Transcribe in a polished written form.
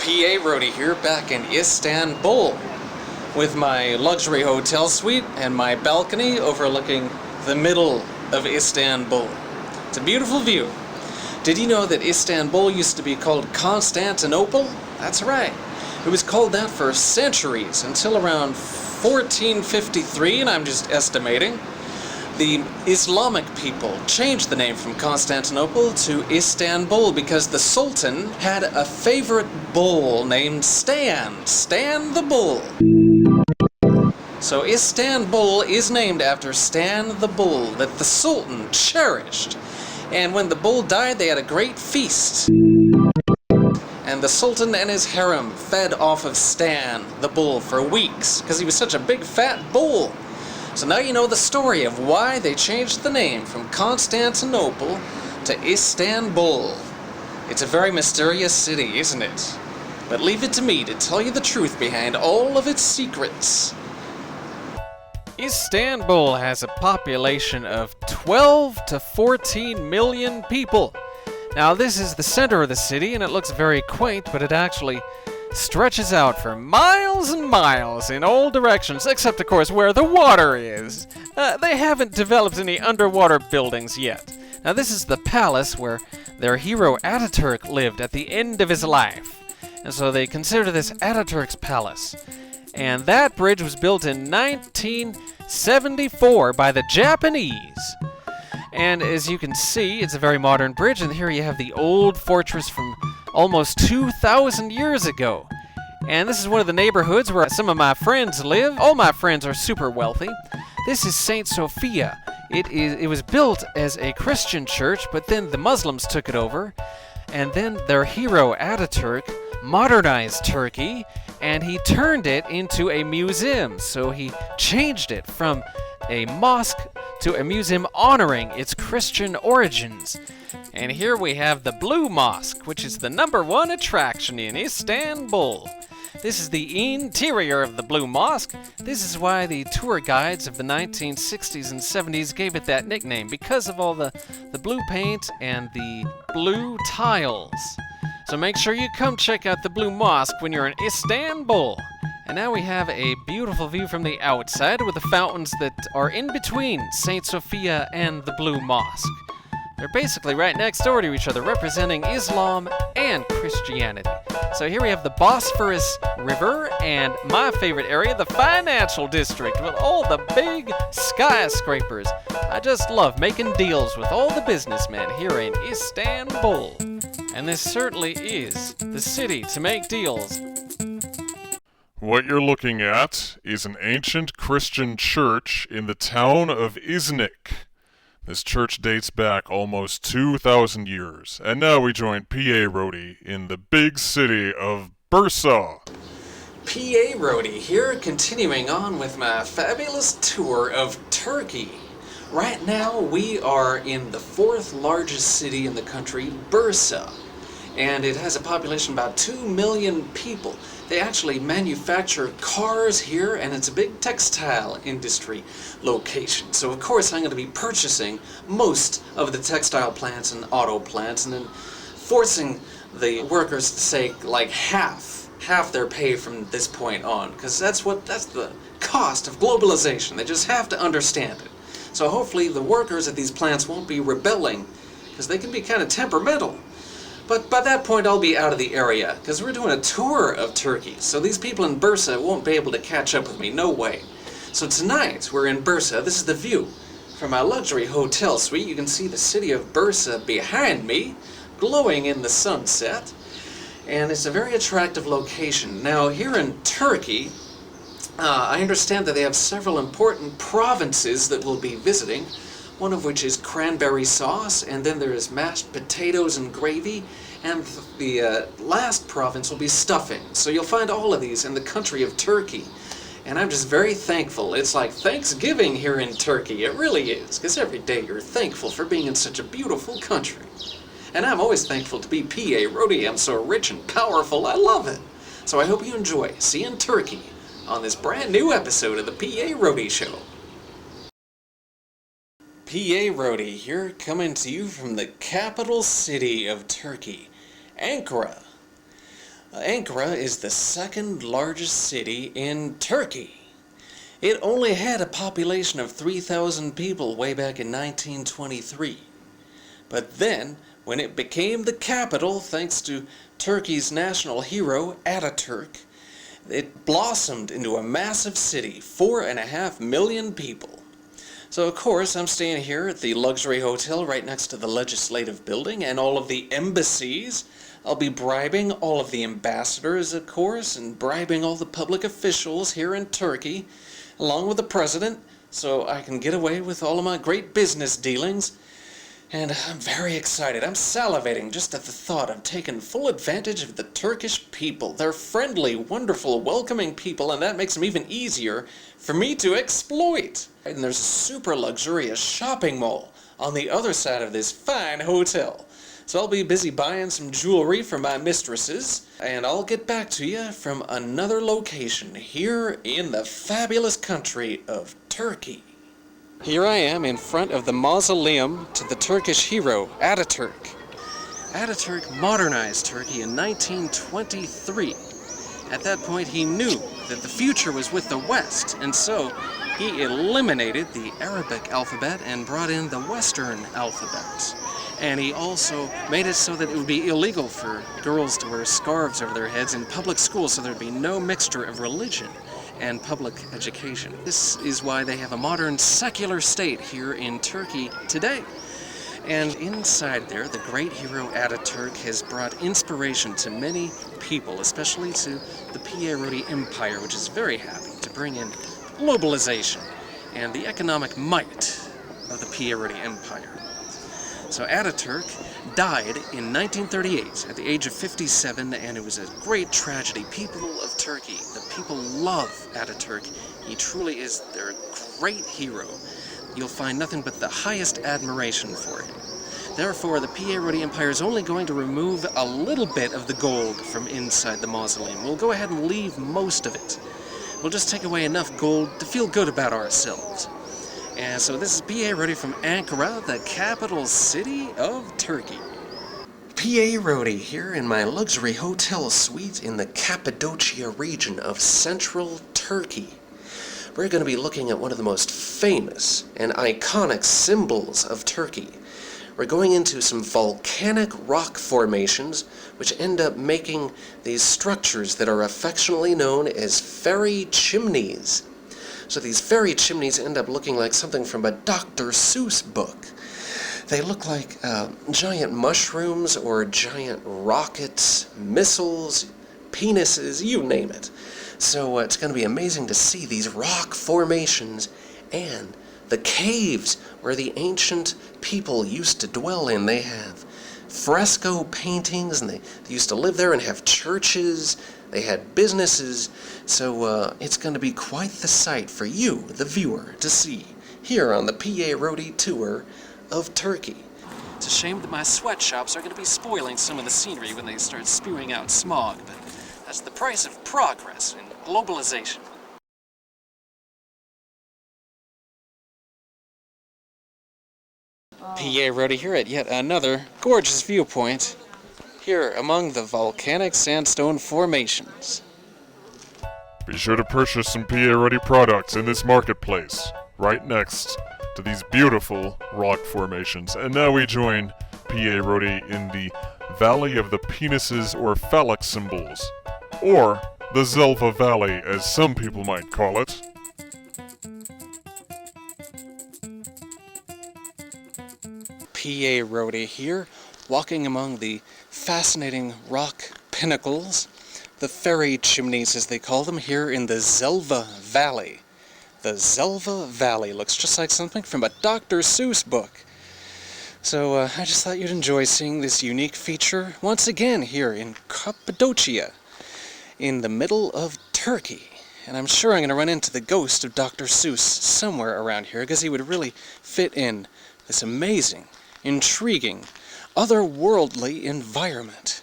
P.A.Rody here, back in Istanbul, with my luxury hotel suite and my balcony overlooking the middle of Istanbul. It's a beautiful view. Did you know that Istanbul used to be called Constantinople? That's right. It was called that for centuries, until around 1453, and I'm just estimating. The Islamic people changed the name from Constantinople to Istanbul because the Sultan had a favorite bull named Stan the Bull. So Istanbul is named after Stan the Bull that the Sultan cherished. And when the bull died, they had a great feast. And the Sultan and his harem fed off of Stan the Bull for weeks because he was such a big fat bull. So now you know the story of why they changed the name from Constantinople to Istanbul. It's a very mysterious city, isn't it? But leave it to me to tell you the truth behind all of its secrets. Istanbul has a population of 12 to 14 million people. Now this is the center of the city and it looks very quaint, but it actually stretches out for miles and miles in all directions, except of course where the water is. They haven't developed any underwater buildings yet. Now this is the palace where their hero Ataturk lived at the end of his life. And so they consider this Ataturk's palace. And that bridge was built in 1974 by the Japanese. And as you can see, it's a very modern bridge, and here you have the old fortress from almost 2,000 years ago. And this is one of the neighborhoods where some of my friends live. All my friends are super wealthy. This is St. Sophia. It was built as a Christian church, but then the Muslims took it over. And then their hero, Ataturk, modernized Turkey, and he turned it into a museum. So he changed it from a mosque to a museum honoring its Christian origins. And here we have the Blue Mosque, which is the #1 attraction in Istanbul. This is the interior of the Blue Mosque. This is why the tour guides of the 1960s and 70s gave it that nickname, because of all the blue paint and the blue tiles. So make sure you come check out the Blue Mosque when you're in Istanbul. And now we have a beautiful view from the outside with the fountains that are in between St. Sophia and the Blue Mosque. They're basically right next door to each other, representing Islam and Christianity. So here we have the Bosphorus River and my favorite area, the financial district, with all the big skyscrapers. I just love making deals with all the businessmen here in Istanbul. And this certainly is the city to make deals. What you're looking at is an ancient Christian church in the town of Iznik. This church dates back almost 2,000 years. And now we join P.A.Rody in the big city of Bursa. P.A.Rody here, continuing on with my fabulous tour of Turkey. Right now we are in the 4th largest city in the country, Bursa. And it has a population of about 2 million people. They actually manufacture cars here, and it's a big textile industry location. So of course I'm going to be purchasing most of the textile plants and auto plants, and then forcing the workers to take like half their pay from this point on, because that's the cost of globalization. They just have to understand it. So hopefully the workers at these plants won't be rebelling, because they can be kind of temperamental. But by that point I'll be out of the area, because we're doing a tour of Turkey, so these people in Bursa won't be able to catch up with me, no way. So tonight we're in Bursa. This is the view from my luxury hotel suite. You can see the city of Bursa behind me, glowing in the sunset, and it's a very attractive location. Now here in Turkey, I understand that they have several important provinces that we'll be visiting. One of which is cranberry sauce, and then there is mashed potatoes and gravy, and the last province will be stuffing. So you'll find all of these in the country of Turkey. And I'm just very thankful. It's like Thanksgiving here in Turkey. It really is, because every day you're thankful for being in such a beautiful country. And I'm always thankful to be P.A.Rody. I'm so rich and powerful, I love it. So I hope you enjoy seeing Turkey on this brand new episode of the P.A.Rody Show. P.A.Rody here, coming to you from the capital city of Turkey, Ankara. Ankara is the second largest city in Turkey. It only had a population of 3,000 people way back in 1923. But then, when it became the capital, thanks to Turkey's national hero, Ataturk, it blossomed into a massive city, 4.5 million people. So of course, I'm staying here at the luxury hotel right next to the legislative building and all of the embassies. I'll be bribing all of the ambassadors, of course, and bribing all the public officials here in Turkey, along with the president, so I can get away with all of my great business dealings. And I'm very excited. I'm salivating just at the thought of taking full advantage of the Turkish people. They're friendly, wonderful, welcoming people, and that makes them even easier for me to exploit. And there's a super luxurious shopping mall on the other side of this fine hotel. So I'll be busy buying some jewelry for my mistresses, and I'll get back to you from another location here in the fabulous country of Turkey. Here I am in front of the mausoleum to the Turkish hero, Ataturk. Ataturk modernized Turkey in 1923. At that point, he knew that the future was with the West, and so he eliminated the Arabic alphabet and brought in the Western alphabet. And he also made it so that it would be illegal for girls to wear scarves over their heads in public schools, so there'd be no mixture of religion and public education. This is why they have a modern secular state here in Turkey today. And inside there, the great hero Ataturk has brought inspiration to many people, especially to the P.A.Rody Empire, which is very happy to bring in globalization and the economic might of the P.A.Rody Empire. So Ataturk died in 1938 at the age of 57, and it was a great tragedy. People of Turkey, the people love Ataturk. He truly is their great hero. You'll find nothing but the highest admiration for him. Therefore, the P.A.Rody Empire is only going to remove a little bit of the gold from inside the mausoleum. We'll go ahead and leave most of it. We'll just take away enough gold to feel good about ourselves. And so this is P.A.Rody from Ankara, the capital city of Turkey. P.A.Rody here in my luxury hotel suite in the Cappadocia region of central Turkey. We're going to be looking at one of the most famous and iconic symbols of Turkey. We're going into some volcanic rock formations which end up making these structures that are affectionately known as fairy chimneys. So these fairy chimneys end up looking like something from a Dr. Seuss book. They look like giant mushrooms or giant rockets, missiles, penises, you name it. So it's going to be amazing to see these rock formations and the caves where the ancient people used to dwell in. They have fresco paintings, and they used to live there and have churches. They had businesses, so it's going to be quite the sight for you, the viewer, to see here on the P.A.Rody tour of Turkey. It's a shame that my sweatshops are going to be spoiling some of the scenery when they start spewing out smog, but that's the price of progress and globalization. P.A.Rody here at yet another gorgeous viewpoint here among the volcanic sandstone formations. Be sure to purchase some P.A.Rody products in this marketplace, right next to these beautiful rock formations. And now we join P.A.Rody in the Valley of the Penises or Phallic Symbols, or the Zelva Valley as some people might call it. P.A.Rody here, walking among the fascinating rock pinnacles, the fairy chimneys as they call them, here in the Zelva Valley. The Zelva Valley looks just like something from a Dr. Seuss book. So I just thought you'd enjoy seeing this unique feature once again here in Cappadocia, in the middle of Turkey. And I'm sure I'm going to run into the ghost of Dr. Seuss somewhere around here, because he would really fit in this amazing, intriguing, otherworldly environment.